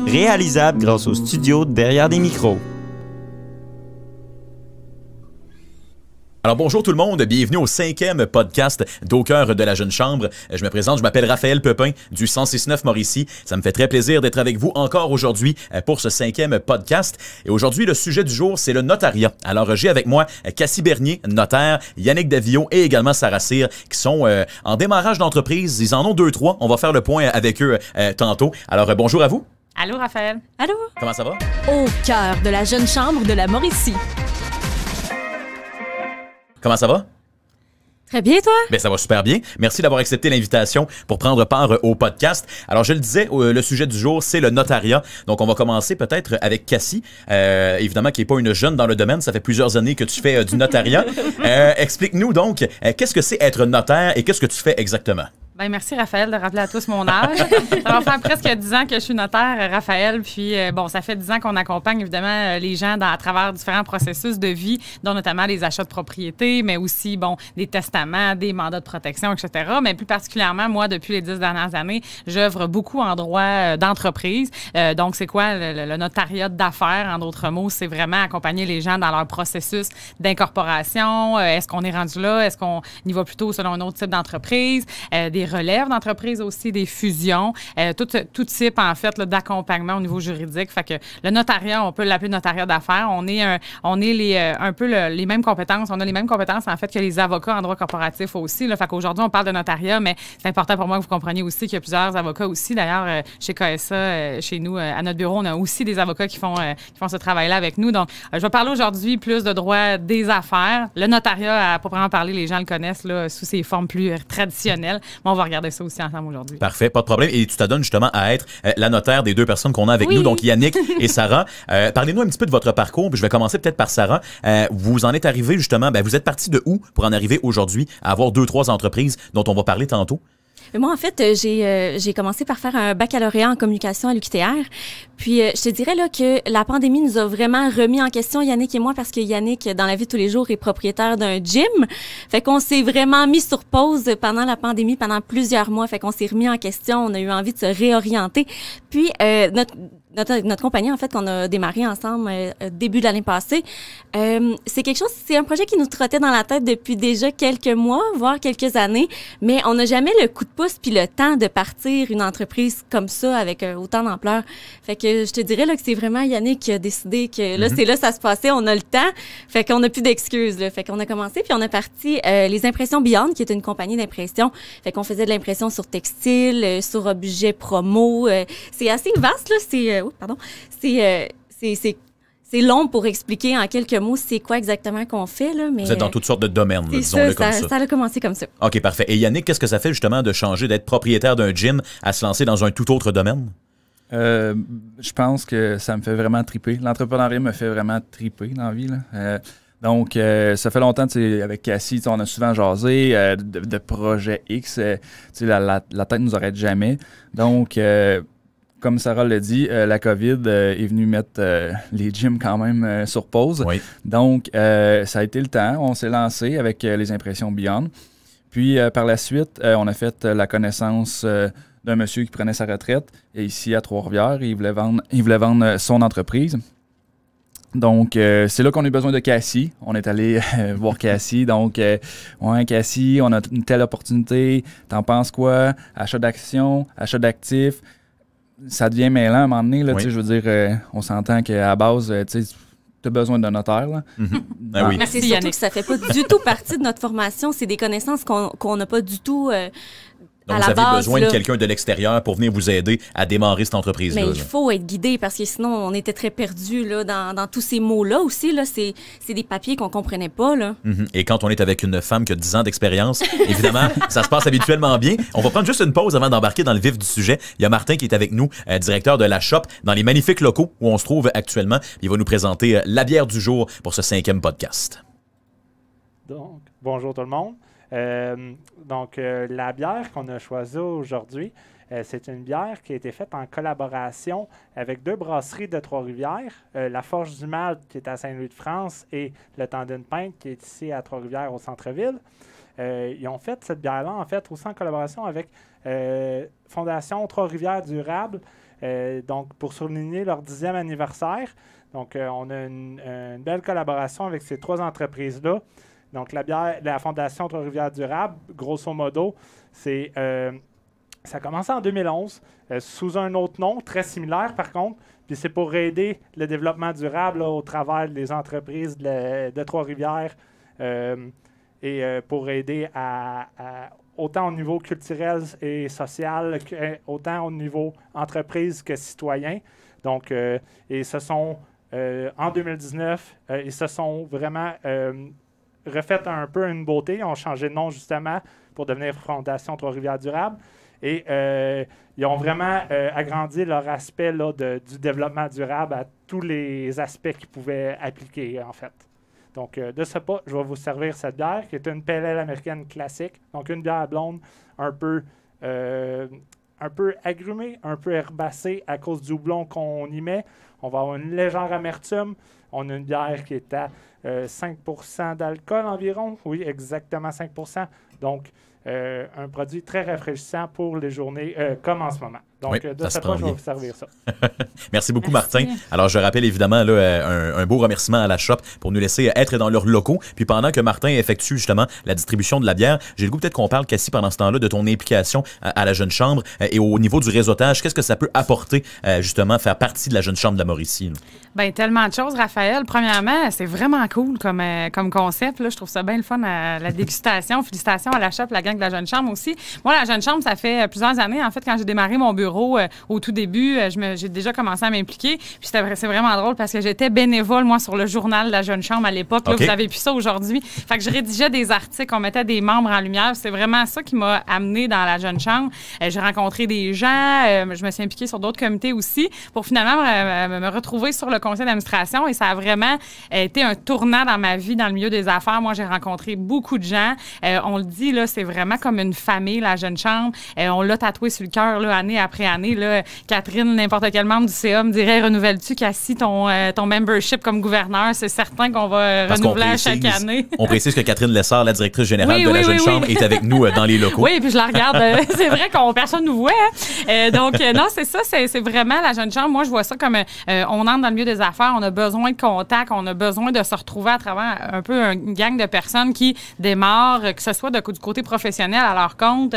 réalisable grâce au studio derrière des micros. Alors bonjour tout le monde, bienvenue au 5e podcast d'Au cœur de la jeune chambre. Je me présente, je m'appelle Raphaël Pepin du 106.9 Mauricie. Ça me fait très plaisir d'être avec vous encore aujourd'hui pour ce 5e podcast. Et aujourd'hui, le sujet du jour, c'est le notariat. Alors j'ai avec moi Cassie Bernier, notaire, Yannick Davillon et également Sarah Cyr qui sont en démarrage d'entreprise. Ils en ont 2-3. On va faire le point avec eux tantôt. Alors bonjour à vous. Allô, Raphaël. Allô? Comment ça va? Au cœur de la jeune chambre de la Mauricie. Comment ça va? Très bien, toi? Ben, ça va super bien. Merci d'avoir accepté l'invitation pour prendre part au podcast. Alors, je le disais, le sujet du jour, c'est le notariat. Donc, on va commencer peut-être avec Cassie, évidemment, qui n'est pas une jeune dans le domaine. Ça fait plusieurs années que tu fais du notariat. Explique-nous donc, qu'est-ce que c'est être notaire et qu'est-ce que tu fais exactement? Bien, merci, Raphaël, de rappeler à tous mon âge. Ça va faire presque 10 ans que je suis notaire, Raphaël. Puis, bon, ça fait 10 ans qu'on accompagne, évidemment, les gens à travers différents processus de vie, dont notamment les achats de propriété, mais aussi, bon, des testaments, des mandats de protection, etc. Mais plus particulièrement, moi, depuis les 10 dernières années, j'œuvre beaucoup en droit d'entreprise. Donc, c'est quoi le notariat d'affaires? En d'autres mots, c'est vraiment accompagner les gens dans leur processus d'incorporation. Est-ce qu'on est rendu là? Est-ce qu'on y va plutôt selon un autre type d'entreprise? Des relèves d'entreprise aussi, des fusions, tout type, en fait, d'accompagnement au niveau juridique. Fait que le notariat, on peut l'appeler notariat d'affaires. On est un peu les mêmes compétences. On a les mêmes compétences, en fait, que les avocats en droit corporatif aussi. Là. Fait qu'aujourd'hui, on parle de notariat, mais c'est important pour moi que vous compreniez aussi qu'il y a plusieurs avocats aussi. D'ailleurs, chez KSA, chez nous, à notre bureau, on a aussi des avocats qui font ce travail-là avec nous. Donc, je vais parler aujourd'hui plus de droit des affaires. Le notariat, à proprement parler, les gens le connaissent là, sous ses formes plus traditionnelles. Mais on va regarder ça aussi ensemble aujourd'hui. Parfait, pas de problème. Et tu t'adonnes justement à être la notaire des deux personnes qu'on a avec nous, donc Yannick et Sarah. Parlez-nous un petit peu de votre parcours. Je vais commencer peut-être par Sarah. Vous en êtes arrivé justement, vous êtes parti de où pour en arriver aujourd'hui à avoir 2-3 entreprises dont on va parler tantôt? Moi, en fait, j'ai commencé par faire un baccalauréat en communication à l'UQTR. Puis, je te dirais là que la pandémie nous a vraiment remis en question, Yannick et moi, parce que Yannick, dans la vie de tous les jours, est propriétaire d'un gym. Fait qu'on s'est vraiment mis sur pause pendant la pandémie, pendant plusieurs mois. Fait qu'on s'est remis en question. On a eu envie de se réorienter. Puis, notre compagnie, en fait, qu'on a démarré ensemble début de l'année passée, c'est un projet qui nous trottait dans la tête depuis déjà quelques mois, voire quelques années, mais on n'a jamais le coup de pouce puis le temps de partir une entreprise comme ça avec autant d'ampleur. Fait que je te dirais là que c'est vraiment Yannick qui a décidé que là, c'est là ça se passait, on a le temps, fait qu'on n'a plus d'excuses. Là. Fait qu'on a commencé puis on a parti les Impressions Beyond, qui est une compagnie d'impression. Fait qu'on faisait de l'impression sur textile, sur objets promo. C'est assez vaste, là, c'est long pour expliquer en quelques mots c'est quoi exactement qu'on fait. Là, mais vous êtes dans toutes sortes de domaines, disons-le comme ça. Ça a commencé comme ça. OK, parfait. Et Yannick, qu'est-ce que ça fait justement de changer d'être propriétaire d'un gym à se lancer dans un tout autre domaine? Je pense que ça me fait vraiment triper. L'entrepreneuriat me fait vraiment triper dans la vie. Là. Donc, ça fait longtemps, avec Cassie, on a souvent jasé de projets X. La tête nous arrête jamais. Donc, comme Sarah l'a dit, la COVID est venue mettre les gyms quand même sur pause. Oui. Donc, ça a été le temps. On s'est lancé avec les Impressions Beyond. Puis, par la suite, on a fait la connaissance d'un monsieur qui prenait sa retraite ici à Trois-Rivières. Il voulait vendre son entreprise. Donc, c'est là qu'on a eu besoin de Cassie. On est allé voir Cassie. Donc, ouais, Cassie, on a une telle opportunité. T'en penses quoi? Achat d'actions, achat d'actifs. Ça devient mêlant à un moment donné. Là, oui. Je veux dire, on s'entend qu'à la base, tu as besoin d'un notaire. Là. Mm-hmm. Ah oui. Mais c'est surtout que ça ne fait pas du tout partie de notre formation. C'est des connaissances qu'on n'a pas du tout Donc, à vous la avez base, besoin là. de quelqu'un de l'extérieur pour venir vous aider à démarrer cette entreprise-là. Mais là. il faut être guidé parce que sinon, on était très perdus là, dans tous ces mots-là aussi. Là, c'est des papiers qu'on ne comprenait pas. Là. Mm-hmm. Et quand on est avec une femme qui a 10 ans d'expérience, évidemment, ça se passe habituellement bien. On va prendre juste une pause avant d'embarquer dans le vif du sujet. Il y a Martin qui est avec nous, directeur de la shop, dans les magnifiques locaux où on se trouve actuellement. Il va nous présenter la bière du jour pour ce 5e podcast. Donc, bonjour tout le monde. La bière qu'on a choisie aujourd'hui, c'est une bière qui a été faite en collaboration avec 2 brasseries de Trois-Rivières, la Forge du Malte qui est à Saint-Louis-de-France et le Temps d'une Pinte qui est ici à Trois-Rivières au centre-ville. Ils ont fait cette bière-là en fait aussi en collaboration avec Fondation Trois-Rivières Durable, donc pour souligner leur 10e anniversaire. Donc, on a une belle collaboration avec ces 3 entreprises-là. Donc, la Fondation Trois-Rivières Durable, grosso modo, ça a commencé en 2011, sous un autre nom, très similaire par contre. Puis c'est pour aider le développement durable là, au travers des entreprises de Trois-Rivières et pour aider autant au niveau culturel et social, autant au niveau entreprise que citoyen. Donc, et ce sont, en 2019, ils se sont vraiment refait un peu une beauté. Ils ont changé de nom justement pour devenir Fondation Trois-Rivières Durable. Et ils ont vraiment agrandi leur aspect là, du développement durable à tous les aspects qu'ils pouvaient appliquer, en fait. Donc, de ce pas, je vais vous servir cette bière, qui est une pale ale américaine classique. Donc, une bière blonde un peu agrumée, un peu herbacée à cause du houblon qu'on y met. On va avoir une légère amertume. On a une bière qui est à 5% d'alcool environ. Oui, exactement 5%. Donc, un produit très rafraîchissant pour les journées comme en ce moment. Donc, oui, de ce pas, je vais vous servir ça. Merci beaucoup, Martin. Alors, je rappelle évidemment là, un beau remerciement à la shop pour nous laisser être dans leurs locaux. Puis pendant que Martin effectue justement la distribution de la bière, j'ai le goût peut-être qu'on parle, Cassie, pendant ce temps-là, de ton implication à la Jeune Chambre et au niveau du réseautage. Qu'est-ce que ça peut apporter, justement, faire partie de la Jeune Chambre de la Mauricie? Bien, tellement de choses, Raphaël. Premièrement, c'est vraiment cool comme concept. Là. Je trouve ça bien le fun, la dégustation. Félicitations à la shop, la gang de la Jeune Chambre aussi. Moi, la Jeune Chambre, ça fait plusieurs années. En fait, quand j'ai démarré mon bureau au tout début, j'ai déjà commencé à m'impliquer. Puis c'est vraiment drôle parce que j'étais bénévole, moi, sur le journal de la Jeune Chambre à l'époque. Okay. Là, vous n'avez plus ça aujourd'hui. Fait que je rédigeais des articles, on mettait des membres en lumière. C'est vraiment ça qui m'a amené dans la Jeune Chambre. J'ai rencontré des gens. Je me suis impliquée sur d'autres comités aussi pour finalement me retrouver sur le conseil d'administration. Et ça a vraiment été un tournant dans ma vie dans le milieu des affaires. Moi, j'ai rencontré beaucoup de gens. On le dit, là, c'est vraiment comme une famille, la Jeune Chambre. On l'a tatoué sur le cœur là, année après année. Là. Catherine, n'importe quel membre du CA me dirait, renouvelles-tu, Cassie, ton membership comme gouverneur? C'est certain qu'on va renouveler à chaque année. On précise que Catherine Lessard, la directrice générale de la Jeune Chambre, est avec nous dans les locaux. Oui, puis je la regarde. C'est vrai qu'on personne nous voit. Hein? Donc, non, c'est ça. C'est vraiment la Jeune Chambre. Moi, je vois ça comme on entre dans le milieu des affaires, on a besoin de contacts, on a besoin de se retrouver à travers un peu une gang de personnes qui démarrent, que ce soit du côté professionnel à leur compte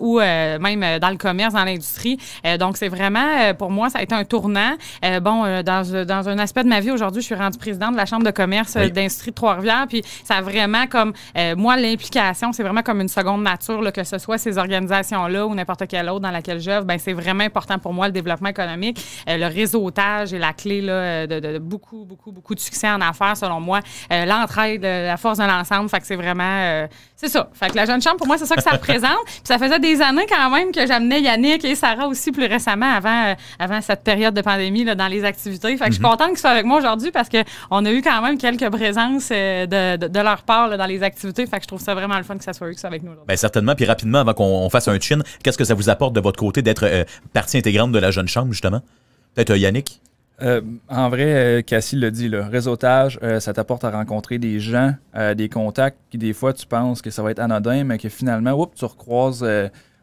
ou même dans le commerce, dans l'industrie. Donc, c'est vraiment, pour moi, ça a été un tournant. Dans un aspect de ma vie aujourd'hui, je suis rendue présidente de la Chambre de commerce d'industrie de Trois-Rivières. Puis, ça a vraiment comme, moi, l'implication, c'est vraiment comme une seconde nature, là, que ce soit ces organisations-là ou n'importe quelle autre dans laquelle j'œuvre. Ben, c'est vraiment important pour moi, le développement économique. Le réseautage est la clé là, de beaucoup de succès en affaires, selon moi. L'entraide, la force de l'ensemble. Fait que c'est vraiment... c'est ça. Fait que la Jeune Chambre, pour moi, c'est ça que ça représente. Puis ça faisait des années quand même que j'amenais Yannick et Sarah aussi plus récemment, avant cette période de pandémie, là, dans les activités. Fait que je suis contente qu'ils soient avec moi aujourd'hui parce qu'on a eu quand même quelques présences de leur part là, dans les activités. Fait que je trouve ça vraiment le fun que ça soit eux qui soient avec nous aujourd'hui. Bien, certainement. Puis rapidement, avant qu'on fasse un chin, qu'est-ce que ça vous apporte de votre côté d'être partie intégrante de la Jeune Chambre, justement? Peut-être Yannick? En vrai, Cassie l'a dit, le réseautage, ça t'apporte à rencontrer des gens, des contacts qui, des fois, tu penses que ça va être anodin, mais que finalement, tu recroises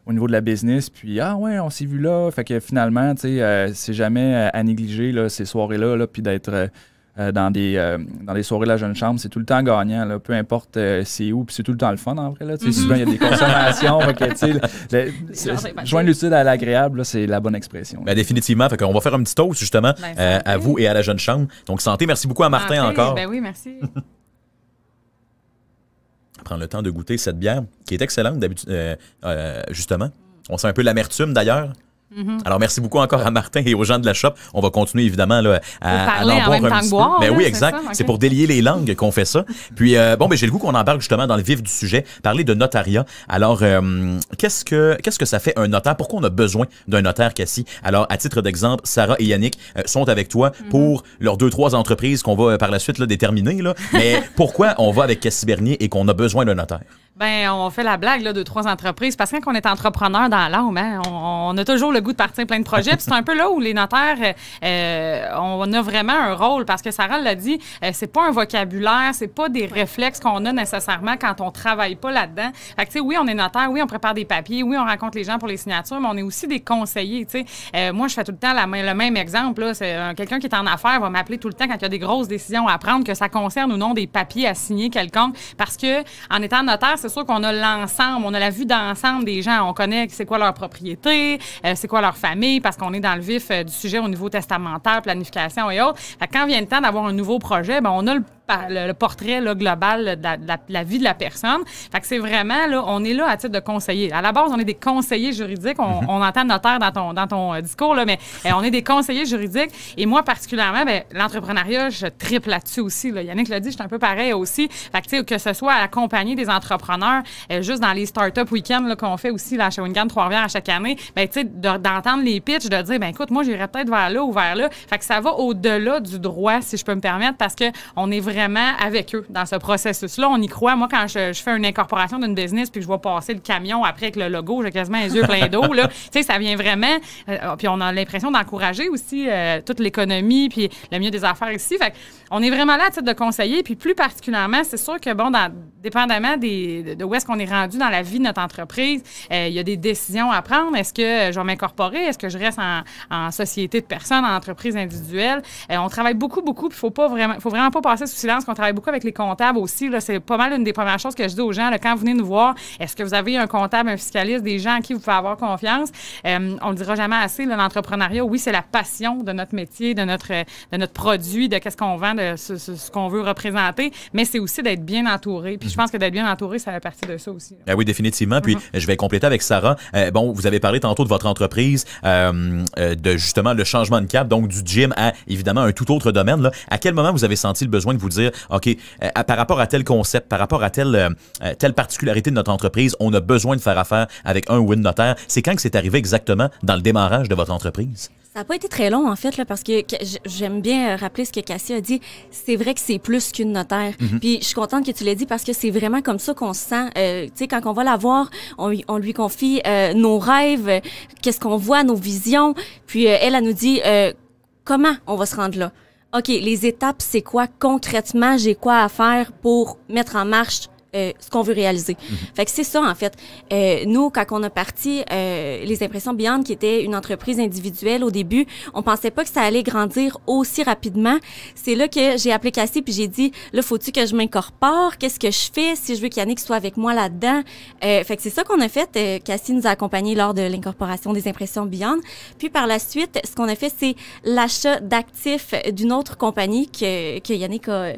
au niveau de la business, puis ah ouais, on s'est vu là. Fait que finalement, tu sais, c'est jamais à négliger là, ces soirées-là, là, puis d'être dans des soirées de la Jeune Chambre, c'est tout le temps gagnant, là, peu importe c'est où, puis c'est tout le temps le fun en vrai. Là, souvent, il y a des consommations. Joindre l'utile à l'agréable, c'est la bonne expression. Ben, définitivement. Fait qu'on va faire un petit toast justement à vous et à la Jeune Chambre. Donc, santé. Merci beaucoup à Martin encore. Ben oui, merci. Prendre le temps de goûter cette bière qui est excellente d'habitude, justement. On sent un peu l'amertume d'ailleurs. Alors, merci beaucoup encore à Martin et aux gens de la shop. On va continuer évidemment là, à en boire un petit peu. Ben oui, exact. C'est, c'est pour délier les langues qu'on fait ça. Puis, j'ai le goût qu'on embarque justement dans le vif du sujet, parler de notariat. Alors, qu'est-ce que ça fait un notaire? Pourquoi on a besoin d'un notaire, Cassie? Alors, à titre d'exemple, Sarah et Yannick sont avec toi pour leurs 2-3 entreprises qu'on va par la suite là, déterminer. Là. Mais pourquoi on va avec Cassie Bernier et qu'on a besoin d'un notaire? Ben, on fait la blague, là, 2-3 entreprises. Parce que quand on est entrepreneur dans l'âme, hein, on a toujours le goût de partir plein de projets. Puis c'est un peu là où les notaires, on a vraiment un rôle. Parce que Sarah l'a dit, c'est pas un vocabulaire, c'est pas des réflexes qu'on a nécessairement quand on travaille pas là-dedans. Fait que, tu sais, oui, on est notaire, oui, on prépare des papiers, oui, on rencontre les gens pour les signatures, mais on est aussi des conseillers, tu sais. Moi, je fais tout le temps le même exemple, là. C'est quelqu'un qui est en affaires va m'appeler tout le temps quand il y a des grosses décisions à prendre, que ça concerne ou non des papiers à signer quelconque. Parce que, en étant notaire, c'est sûr qu'on a l'ensemble, on a la vue d'ensemble des gens. On connaît c'est quoi leur propriété, c'est quoi leur famille, parce qu'on est dans le vif du sujet au niveau testamentaire, planification et autres. Fait que quand vient le temps d'avoir un nouveau projet, ben on a le portrait là, global de la vie de la personne. Fait que c'est vraiment, là, on est là à titre de conseiller. À la base, on est des conseillers juridiques. On entend notaire dans ton discours, là, mais on est des conseillers juridiques. Et moi, particulièrement, ben, l'entrepreneuriat, je triple là-dessus aussi. Là. Yannick l'a dit, je suis un peu pareil aussi. Fait que, que ce soit à accompagner des entrepreneurs, juste dans les start-up week-ends qu'on fait aussi là, à Shawinigan, Trois-Rivières à chaque année, ben, d'entendre les pitchs, de dire, ben écoute, moi, j'irais peut-être vers là ou vers là. Fait que ça va au-delà du droit, si je peux me permettre, parce qu'on est vraiment avec eux dans ce processus-là. On y croit. Moi, quand je fais une incorporation d'une business puis que je vois passer le camion après avec le logo, j'ai quasiment les yeux pleins d'eau, là. Tu sais, ça vient vraiment... puis on a l'impression d'encourager aussi toute l'économie puis le milieu des affaires ici. Fait on est vraiment là à titre de conseiller. Puis plus particulièrement, c'est sûr que, bon, dépendamment de où est-ce qu'on est rendu dans la vie de notre entreprise, il y a des décisions à prendre. Est-ce que je vais m'incorporer? Est-ce que je reste en société de personnes, en entreprise individuelle? On travaille beaucoup, puis faut vraiment pas passer sous silence qu'on travaille beaucoup avec les comptables aussi. Là, c'est pas mal une des premières choses que je dis aux gens. Là, quand vous venez nous voir, est-ce que vous avez un comptable, un fiscaliste, des gens à qui vous pouvez avoir confiance? On le dira jamais assez. L'entrepreneuriat, oui, c'est la passion de notre métier, de notre produit, de qu'est-ce qu'on vend, de ce qu'on veut représenter, mais c'est aussi d'être bien entouré. Puis je pense que d'être bien entouré, ça fait partie de ça aussi. Oui, définitivement. Puis je vais compléter avec Sarah. Bon, vous avez parlé tantôt de votre entreprise, de justement le changement de cap, donc du gym à évidemment un tout autre domaine. Là. À quel moment vous avez senti le besoin de vous dire, OK, par rapport à tel concept, par rapport à telle particularité de notre entreprise, on a besoin de faire affaire avec un ou une notaire? C'est quand que c'est arrivé exactement dans le démarrage de votre entreprise? Ça n'a pas été très long, en fait, là, parce que j'aime bien rappeler ce que Cassie a dit. C'est vrai que c'est plus qu'une notaire. Puis je suis contente que tu l'aies dit parce que c'est vraiment comme ça qu'on se sent. Tu sais, quand on va la voir, on lui confie nos rêves, qu'est-ce qu'on voit, nos visions. Puis elle nous dit comment on va se rendre là. OK, les étapes, c'est quoi concrètement? J'ai quoi à faire pour mettre en marche ce qu'on veut réaliser. Fait que c'est ça, en fait. Nous, quand on a parti Les Impressions Beyond, qui était une entreprise individuelle au début, on pensait pas que ça allait grandir aussi rapidement. C'est là que j'ai appelé Cassie puis j'ai dit, là, faut-tu que je m'incorpore? Qu'est-ce que je fais si je veux qu'Yannick soit avec moi là-dedans? Fait que c'est ça qu'on a fait. Cassie nous a accompagnés lors de l'incorporation des Impressions Beyond. Puis par la suite, ce qu'on a fait, c'est l'achat d'actifs d'une autre compagnie que Yannick a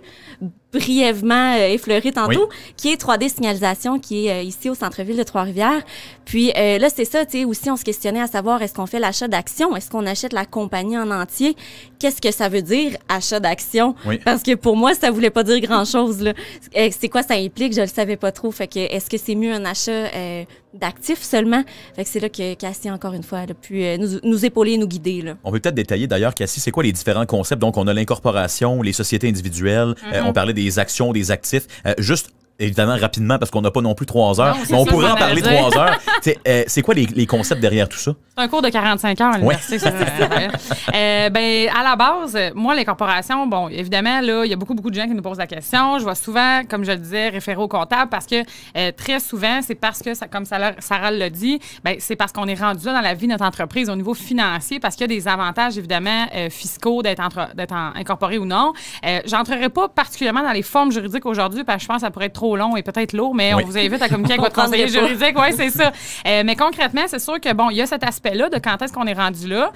brièvement effleuré tantôt, qui est 3D Signalisation, qui est ici au centre-ville de Trois-Rivières. Puis là, c'est ça, tu sais, aussi, on se questionnait à savoir, est-ce qu'on fait l'achat d'actions? Est-ce qu'on achète la compagnie en entier? Qu'est-ce que ça veut dire, achat d'actions? Parce que pour moi, ça voulait pas dire grand-chose, là. C'est quoi ça implique? Je le savais pas trop. Fait que, est-ce que c'est mieux un achat d'actifs seulement? Fait que c'est là que Cassie, encore une fois, elle a pu nous épauler et nous guider, là. On peut peut-être détailler, d'ailleurs, Cassie, c'est quoi les différents concepts? Donc, on a l'incorporation, les sociétés individuelles, on parlait des actions, des actifs. Juste, évidemment, rapidement, parce qu'on n'a pas non plus 3 heures, mais on pourrait en parler 3 heures. C'est quoi les concepts derrière tout ça? C'est un cours de 45 heures à l'université. Ben, à la base, moi, l'incorporation, bon, évidemment, là, il y a beaucoup de gens qui nous posent la question. Je vois souvent, comme je le disais, référer au comptable parce que très souvent, c'est parce que, comme Sarah l'a dit, ben, c'est parce qu'on est rendu là dans la vie de notre entreprise au niveau financier, parce qu'il y a des avantages, évidemment, fiscaux d'être incorporé ou non. J'entrerai pas particulièrement dans les formes juridiques aujourd'hui parce que je pense que ça pourrait être trop long et peut-être lourd, mais on vous invite à communiquer avec votre conseiller juridique. Oui, c'est ça. Mais concrètement, c'est sûr que, bon, il y a cet aspect-là de quand est-ce qu'on est rendu là,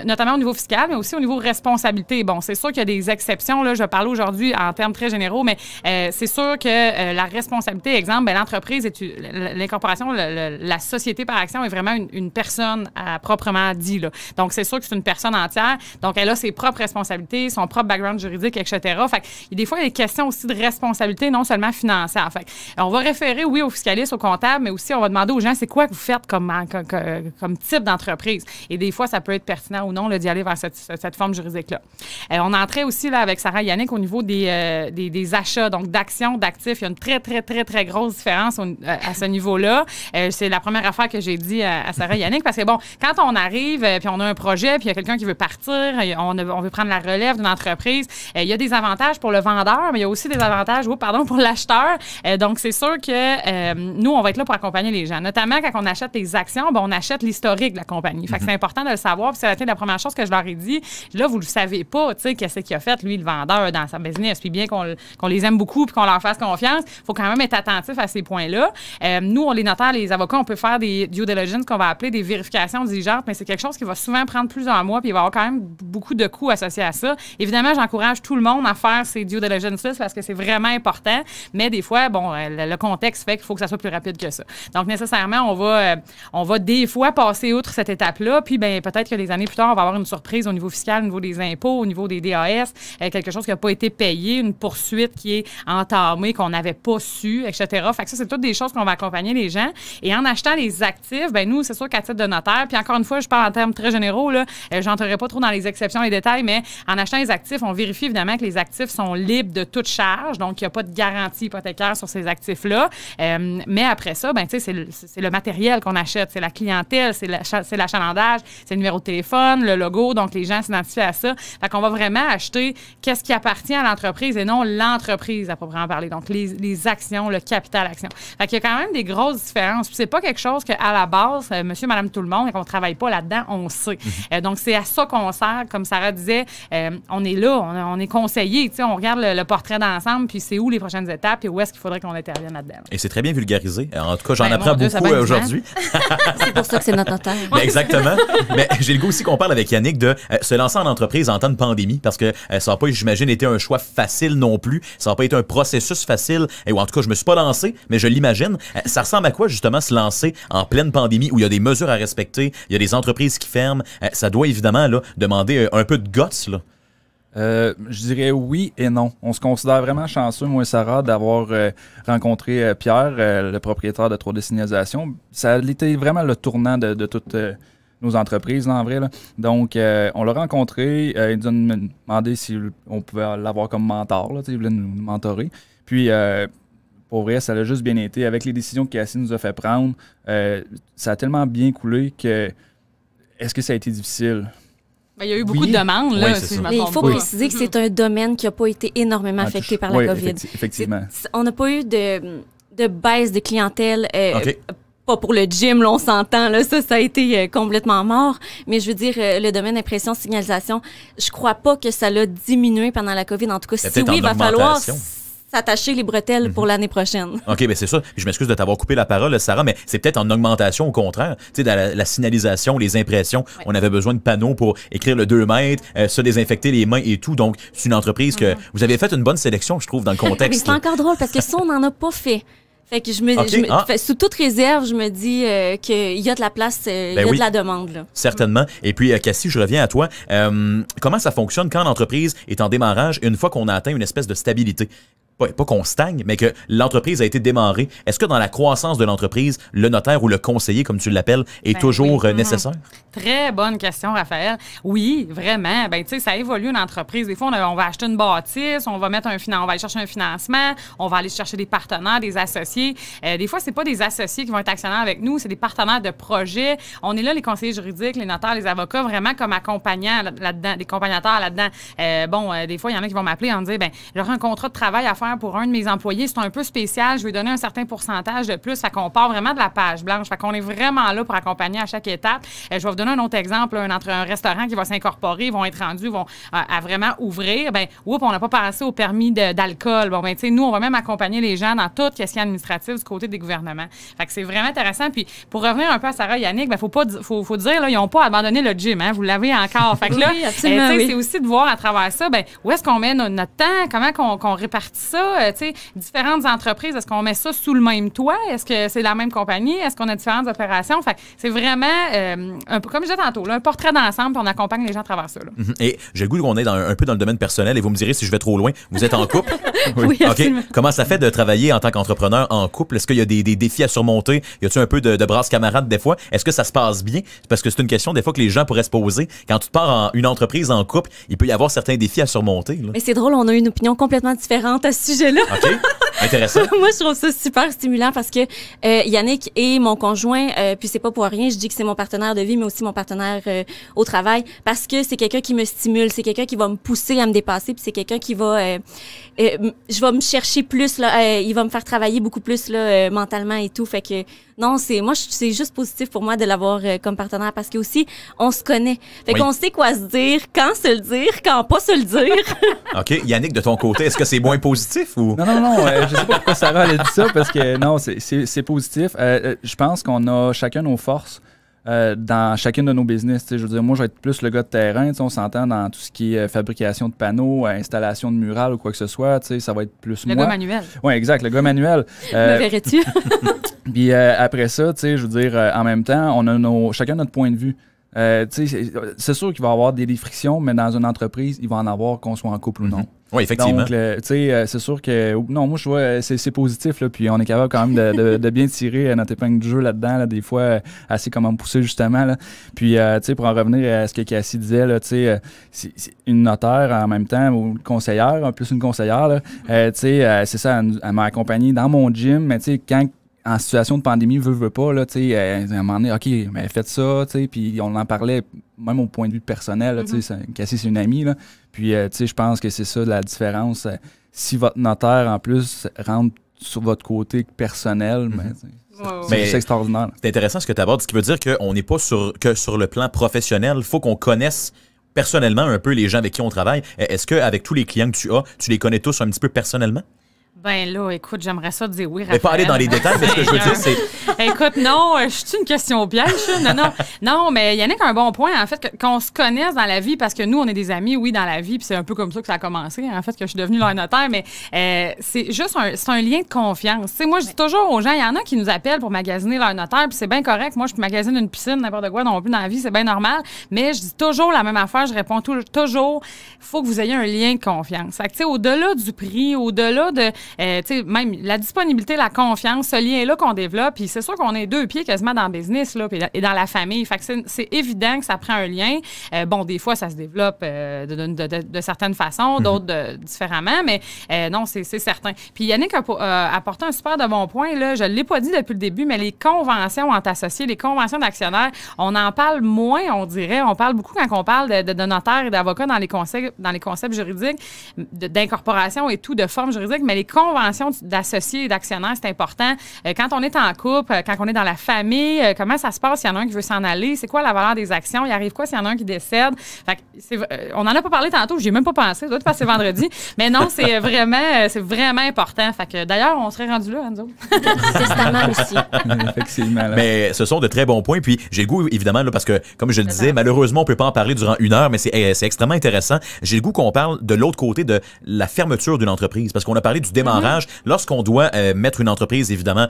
notamment au niveau fiscal, mais aussi au niveau responsabilité. Bon, c'est sûr qu'il y a des exceptions. Là, je parle aujourd'hui en termes très généraux, mais c'est sûr que la responsabilité, exemple, ben, l'entreprise, l'incorporation, la société par action est vraiment une personne à proprement dit. Là. Donc, c'est sûr que c'est une personne entière. Donc, elle a ses propres responsabilités, son propre background juridique, etc. Fait que, des fois, il y a des questions aussi de responsabilité, non seulement financière, financière. Fait on va référer, oui, au fiscaliste, au comptable, mais aussi on va demander aux gens c'est quoi que vous faites comme type d'entreprise. Et des fois, ça peut être pertinent ou non là, d'y aller vers cette forme juridique-là. On entrait aussi là, avec Sarah et Yannick au niveau des achats, donc d'actions, d'actifs. Il y a une très, très, très, très grosse différence à ce niveau-là. C'est la première affaire que j'ai dit à Sarah et Yannick parce que, bon, quand on arrive puis on a un projet puis il y a quelqu'un qui veut partir, on veut prendre la relève d'une entreprise, il y a des avantages pour le vendeur, mais il y a aussi des avantages pour l'acheteur. Donc, c'est sûr que nous, on va être là pour accompagner les gens. Notamment, quand on achète les actions, on achète l'historique de la compagnie. Fait que c'est important de le savoir. Puis c'est la première chose que je leur ai dit. Là, vous le savez pas, tu sais, qu'est-ce qu'il a fait, lui, le vendeur, dans sa business. Puis bien qu'on les aime beaucoup puis qu'on leur fasse confiance, il faut quand même être attentif à ces points-là. Nous, les notaires, les avocats, on peut faire des due diligence qu'on va appeler des vérifications diligentes, mais c'est quelque chose qui va souvent prendre plusieurs mois puis il va y avoir quand même beaucoup de coûts associés à ça. Évidemment, j'encourage tout le monde à faire ces due diligence parce que c'est vraiment important, mais des fois, le contexte fait qu'il faut que ça soit plus rapide que ça. Donc, nécessairement, on va des fois passer outre cette étape-là, puis peut-être que des années plus tard, on va avoir une surprise au niveau fiscal, au niveau des impôts, au niveau des DAS, quelque chose qui n'a pas été payé, une poursuite qui est entamée, qu'on n'avait pas su, etc. Fait que ça, c'est toutes des choses qu'on va accompagner les gens. Et en achetant les actifs, nous, c'est sûr qu'à titre de notaire, puis encore une fois, je parle en termes très généraux, là, j'entrerai pas trop dans les exceptions, les détails, mais en achetant les actifs, on vérifie évidemment que les actifs sont libres de toute charge, donc il n'y a pas de garantie hypothécaire sur ces actifs-là. Mais après ça, c'est le matériel qu'on achète, c'est la clientèle, c'est l'achalandage, c'est le numéro de téléphone, le logo, donc les gens s'identifient à ça. Fait qu'on va vraiment acheter qu'est-ce qui appartient à l'entreprise et non l'entreprise à proprement parler. Donc les actions, le capital action. Fait qu'il y a quand même des grosses différences. Puis c'est pas quelque chose qu'à la base, monsieur, madame, tout le monde, et qu'on travaille pas là-dedans, on sait. Donc c'est à ça qu'on sert. Comme Sarah disait, on est là, on est conseillé, on regarde le portrait d'ensemble, puis c'est où les prochaines étapes et où est-ce qu'il faudrait qu'on intervienne là-dedans. Et c'est très bien vulgarisé. En tout cas, j'en apprends beaucoup aujourd'hui. C'est pour ça que c'est notre notaire. Exactement. Mais j'ai le goût aussi qu'on parle avec Yannick de se lancer en entreprise en temps de pandémie parce que ça n'a pas, j'imagine, été un choix facile non plus. Ça n'a pas été un processus facile. Ou en tout cas, je me suis pas lancé, mais je l'imagine. Ça ressemble à quoi, justement, se lancer en pleine pandémie où il y a des mesures à respecter, il y a des entreprises qui ferment. Ça doit évidemment là, demander un peu de guts, là. Je dirais oui et non. On se considère vraiment chanceux, moi et Sarah, d'avoir rencontré Pierre, le propriétaire de 3D Signalisation. Ça a été vraiment le tournant de toutes nos entreprises, là, en vrai. Là. Donc, on l'a rencontré. Il nous a demandé si on pouvait l'avoir comme mentor. Là, il voulait nous mentorer. Puis, pour vrai, ça a juste bien été. Avec les décisions que Cassie nous a fait prendre, ça a tellement bien coulé que... Est-ce que ça a été difficile? Il y a eu beaucoup de demandes. Là, si je mais il faut préciser que c'est un domaine qui n'a pas été énormément affecté par la COVID. Effectivement. On n'a pas eu de baisse de clientèle. Pas pour le gym, là, on s'entend, là, ça a été complètement mort. Mais je veux dire, le domaine impression, signalisation, je crois pas que ça l'a diminué pendant la COVID. En tout cas, si oui, il va falloir s'attacher les bretelles pour l'année prochaine. OK, bien c'est ça. Puis je m'excuse de t'avoir coupé la parole, Sarah, mais c'est peut-être en augmentation au contraire. Tu sais, la signalisation, les impressions, on avait besoin de panneaux pour écrire le 2 mètres, se désinfecter les mains et tout. Donc, c'est une entreprise que vous avez fait une bonne sélection, je trouve, dans le contexte. Mais c'est encore drôle parce que ça, on n'en a pas fait. Fait que sous toute réserve, je me dis qu'il y a de la place, il y a de la demande. Là. Certainement. Et puis, Cassie, je reviens à toi. Comment ça fonctionne quand l'entreprise est en démarrage et une fois qu'on a atteint une espèce de stabilité? Pas qu'on stagne, mais que l'entreprise a été démarrée. Est-ce que dans la croissance de l'entreprise, le notaire ou le conseiller, comme tu l'appelles, est toujours nécessaire? Très bonne question, Raphaël. Oui, vraiment. Tu sais, ça évolue une entreprise. Des fois, on va acheter une bâtisse, on va aller chercher un financement, on va aller chercher des partenaires, des associés. Des fois, c'est pas des associés qui vont être actionnaires avec nous, c'est des partenaires de projet. On est là, les conseillers juridiques, les notaires, les avocats, vraiment comme accompagnants là-dedans, des accompagnateurs là-dedans. Des fois, il y en a qui vont m'appeler en me dire, j'aurai un contrat de travail à faire pour un de mes employés, c'est un peu spécial, je vais donner un certain pourcentage de plus. Fait qu'on part vraiment de la page blanche. Fait qu'on est vraiment là pour accompagner à chaque étape. Je vais vous donner un autre exemple, un restaurant qui va s'incorporer, ils vont être rendus, à vraiment ouvrir. On n'a pas passé au permis d'alcool. Nous, on va même accompagner les gens dans tout ce qui est administratif du côté des gouvernements. Fait que c'est vraiment intéressant. Puis, pour revenir un peu à Sarah et Yannick, faut dire, là, ils n'ont pas abandonné le gym, hein, vous l'avez encore. Fait que là, c'est aussi de voir à travers ça, où est-ce qu'on met notre temps, comment qu'on répartit ça. ça, tu sais, différentes entreprises, est-ce qu'on met ça sous le même toit? Est-ce que c'est la même compagnie? Est-ce qu'on a différentes opérations? Fait que c'est vraiment, un peu comme je disais tantôt, là, un portrait d'ensemble, puis on accompagne les gens à travers ça. Là. Et j'ai le goût qu'on est un peu dans le domaine personnel et vous me direz si je vais trop loin. Vous êtes en couple? Oui, absolument. OK. Comment ça fait de travailler en tant qu'entrepreneur en couple? Est-ce qu'il y a des défis à surmonter? Y a-t-il un peu de brasse camarade des fois? Est-ce que ça se passe bien? Parce que c'est une question des fois que les gens pourraient se poser. Quand tu pars en une entreprise en couple, il peut y avoir certains défis à surmonter. Là. Mais c'est drôle, on a une opinion complètement différente à ce sujet-là. OK. Intéressant. Moi, je trouve ça super stimulant parce que Yannick est mon conjoint, puis c'est pas pour rien, je dis que c'est mon partenaire de vie, mais aussi mon partenaire au travail, parce que c'est quelqu'un qui me stimule, c'est quelqu'un qui va me pousser à me dépasser, puis c'est quelqu'un qui va... je vais me chercher plus, là, il va me faire travailler beaucoup plus là, mentalement et tout, fait que non, c'est juste positif pour moi de l'avoir comme partenaire parce que aussi on se connaît. Fait qu'on sait quoi se dire, quand se le dire, quand pas se le dire. OK. Yannick, de ton côté, est-ce que c'est moins positif ou... Non, je sais pas pourquoi Sarah a dit ça, parce que non, c'est positif. Je pense qu'on a chacun nos forces dans chacune de nos business. Je veux dire, moi, je vais être plus le gars de terrain. On s'entend dans tout ce qui est fabrication de panneaux, installation de murales ou quoi que ce soit. Ça va être plus le moi. gars manuel. Oui, exact, le gars manuel. Me verrais-tu? Puis après ça, je veux dire, en même temps, on a chacun notre point de vue. C'est sûr qu'il va y avoir des frictions, mais dans une entreprise, il va en avoir qu'on soit en couple ou non. Oui, effectivement. Donc, c'est sûr que... Non, moi, je vois, c'est positif, là, puis on est capable quand même de bien tirer notre épingle du jeu là-dedans, là, des fois, assez comment pousser, justement. Là. Puis, pour en revenir à ce que Cassie disait, là, c'est une notaire en même temps, ou une conseillère, en plus une conseillère, là, c'est ça, elle m'a accompagné dans mon gym, mais quand en situation de pandémie, veut pas, là, à un moment donné, OK, mais faites ça, puis on en parlait, même au point de vue personnel, là, Cassie, c'est une amie, là, puis, je pense que c'est ça la différence. Si votre notaire, en plus, rentre sur votre côté personnel, c'est extraordinaire. C'est intéressant ce que tu abordes, ce qui veut dire qu'on n'est pas que sur le plan professionnel, il faut qu'on connaisse personnellement un peu les gens avec qui on travaille. Est-ce qu'avec tous les clients que tu as, tu les connais tous un petit peu personnellement? Ben là, écoute, j'aimerais ça te dire oui, Raphaël. Mais pas aller dans les détails, mais ce que je veux dire, c'est... Écoute, non, je suis une question piège, non, mais Yannick a un bon point, en fait, qu'on se connaisse dans la vie, parce que nous, on est des amis, oui, dans la vie, puis c'est un peu comme ça que ça a commencé, en fait, que je suis devenue leur notaire, mais c'est juste un lien de confiance. Tu sais, moi, je dis toujours aux gens, il y en a qui nous appellent pour magasiner leur notaire, puis c'est bien correct. Moi, je peux magasiner une piscine, n'importe quoi non plus dans la vie, c'est bien normal, mais je dis toujours la même affaire, je réponds toujours, il faut que vous ayez un lien de confiance. Fait que, tu sais, au-delà du prix, au-delà de... même la disponibilité, la confiance, ce lien-là qu'on développe, puis c'est sûr qu'on est deux pieds quasiment dans le business là, et dans la famille. Fait que c'est évident que ça prend un lien. Bon, des fois, ça se développe de certaines façons, d'autres différemment, mais non, c'est certain. Puis Yannick a apporté un super de bon point. Là. Je ne l'ai pas dit depuis le début, mais les conventions entre associés, les conventions d'actionnaires, on en parle moins, on dirait. On parle beaucoup quand on parle de notaires et d'avocats dans les concepts juridiques, d'incorporation et tout, de forme juridique, mais les conventions d'associés et d'actionnaires, c'est important. Quand on est en couple, quand on est dans la famille, comment ça se passe s'il y en a un qui veut s'en aller? C'est quoi la valeur des actions? Il arrive quoi s'il y en a un qui décède? Fait que on n'en a pas parlé tantôt, j'y ai même pas pensé. Ça doit être passé vendredi. Mais non, c'est vraiment important. Fait que d'ailleurs, on serait rendu là, Enzo. Testament aussi. Effectivement. Là. Mais ce sont de très bons points. Puis j'ai le goût, évidemment, là, parce que, comme je le disais, malheureusement, on peut pas en parler durant 1 heure, mais c'est extrêmement intéressant. J'ai le goût qu'on parle de l'autre côté de la fermeture d'une entreprise. Parce qu'on a parlé du démarrage. Lorsqu'on doit mettre une entreprise, évidemment,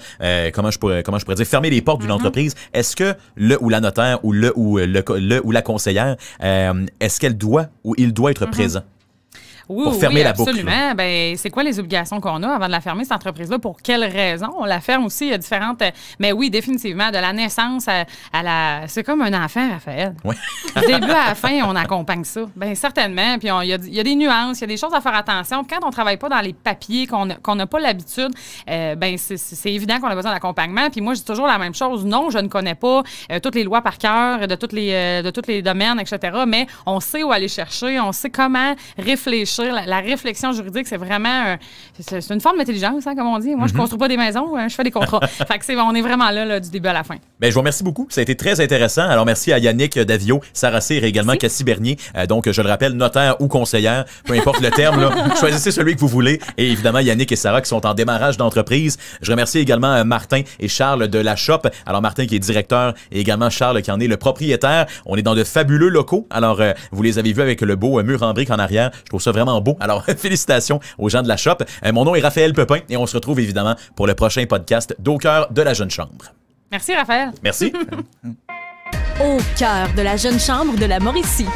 comment je pourrais dire, fermer les portes d'une entreprise, est-ce que le ou la notaire ou le ou la conseillère, est-ce qu'elle doit ou il doit être présent? Pour fermer la boucle. Absolument. Ben, c'est quoi les obligations qu'on a avant de la fermer, cette entreprise-là? Pour quelles raisons? On la ferme aussi, il y a différentes... Mais oui, définitivement, de la naissance à la... C'est comme un enfant, Raphaël. Oui. Du début à la fin, on accompagne ça. Bien, certainement. Puis il y a des nuances, il y a des choses à faire attention. Puis quand on ne travaille pas dans les papiers, qu'on n'a pas l'habitude, ben c'est évident qu'on a besoin d'accompagnement. Puis moi, je dis toujours la même chose. Non, je ne connais pas toutes les lois par cœur de tous les domaines, etc. Mais on sait où aller chercher, on sait comment réfléchir. La réflexion juridique, c'est vraiment c'est une forme d'intelligence, hein, comme on dit. Moi, je ne construis pas des maisons, je fais des contrats. Fait que on est vraiment là du début à la fin. Bien, je vous remercie beaucoup. Ça a été très intéressant. Alors, merci à Yannick Davio, Sarah Cyr et également Cassie Bernier. Donc, je le rappelle, notaire ou conseillère, peu importe le terme, là, choisissez celui que vous voulez. Et évidemment, Yannick et Sarah qui sont en démarrage d'entreprise. Je remercie également Martin et Charles de la Shop. Alors, Martin qui est directeur et également Charles qui en est le propriétaire. On est dans de fabuleux locaux. Alors, vous les avez vus avec le beau mur en briques en arrière. Je trouve ça vraiment vraiment beau. Alors, félicitations aux gens de la shop. Mon nom est Raphaël Pepin et on se retrouve évidemment pour le prochain podcast d'Au cœur de la Jeune Chambre. Merci, Raphaël. Merci. Au cœur de la Jeune Chambre de la Mauricie.